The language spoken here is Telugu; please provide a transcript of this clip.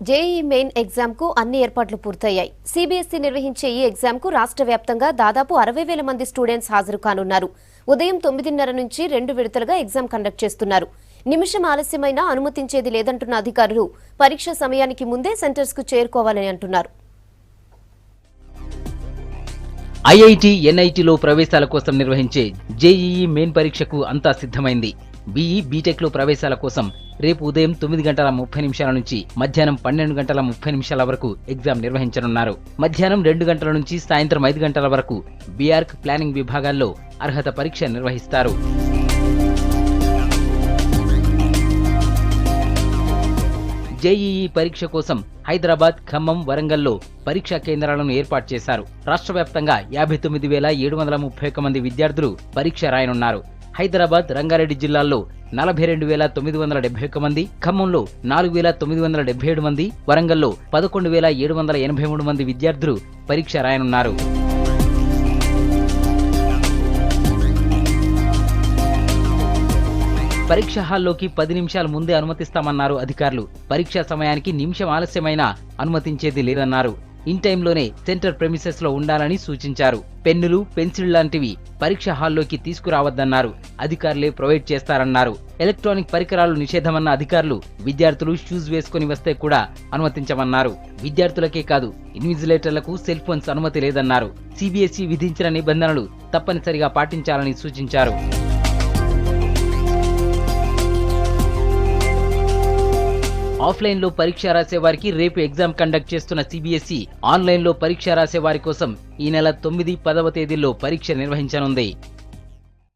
జేఈఈ మెయిన్ ఎగ్జామ్ కు అన్ని ఏర్పాట్లు పూర్తయ్యాయి. సిబిఎస్ఈ నిర్వహించే ఈ ఎగ్జామ్ కు రాష్ట్ర వ్యాప్తంగా దాదాపు 60,000 మంది స్టూడెంట్స్ హాజరు కానున్నారు. ఉదయం 9:30 నుంచి 2 విడతలుగా ఎగ్జామ్ కండక్ట్ చేస్తున్నారు. నిమిషం ఆలస్యమైనా అనుమతించేది లేదంటున్న అధికారులు పరీక్ష సమయానికి ముందే సెంటర్స్ కు చేరుకోవాలని అంటున్నారు. ఐఐటి, ఎన్ఐటిలో ప్రవేశాల కోసం నిర్వహించే జేఈఈ మెయిన్ పరీక్షకు అంతా సిద్ధమైంది. బీఈ, బీటెక్లో ప్రవేశాల కోసం రేపు ఉదయం 9:30 నుంచి మధ్యాహ్నం 12:30 వరకు ఎగ్జామ్ నిర్వహించనున్నారు. మధ్యాహ్నం 2 గంటల నుంచి సాయంత్రం 5 గంటల వరకు బీఆర్క్, ప్లానింగ్ విభాగాల్లో అర్హత పరీక్ష నిర్వహిస్తారు. జేఈఈ పరీక్ష కోసం హైదరాబాద్, ఖమ్మం, వరంగల్లో పరీక్షా కేంద్రాలను ఏర్పాటు చేశారు. రాష్ట్ర వ్యాప్తంగా 59,731 మంది విద్యార్థులు పరీక్ష రాయనున్నారు. హైదరాబాద్, రంగారెడ్డి జిల్లాల్లో 42,971 మంది, ఖమ్మంలో 4,977 మంది, వరంగల్లో 11,783 మంది విద్యార్థులు పరీక్ష రాయనున్నారు. పరీక్ష హాల్లోకి 10 నిమిషాల ముందే అనుమతిస్తామన్నారు అధికారులు. పరీక్షా సమయానికి నిమిషం ఆలస్యమైనా అనుమతించేది లేదన్నారు. ఇన్ టైంలోనే సెంటర్ ప్రెమిసెస్ లో ఉండాలని సూచించారు. పెన్నులు, పెన్సిల్ లాంటివి పరీక్ష హాల్లోకి తీసుకురావద్దన్నారు. అధికారులే ప్రొవైడ్ చేస్తారన్నారు. ఎలక్ట్రానిక్ పరికరాలు నిషేధమన్న అధికారులు విద్యార్థులు షూస్ వేసుకుని వస్తే కూడా అనుమతించమన్నారు. విద్యార్థులకే కాదు, ఇన్విజిలేటర్లకు సెల్ ఫోన్స్ అనుమతి లేదన్నారు. సిబిఎస్ఈ విధించిన నిబంధనలు తప్పనిసరిగా పాటించాలని సూచించారు. ఆఫ్లైన్లో పరీక్ష రాసే వారికి రేపు ఎగ్జామ్ కండక్ట్ చేస్తున్న సిబిఎస్ఈ ఆన్లైన్లో పరీక్ష రాసే వారి కోసం ఈ నెల 9, 10వ తేదీల్లో పరీక్ష నిర్వహించనుంది.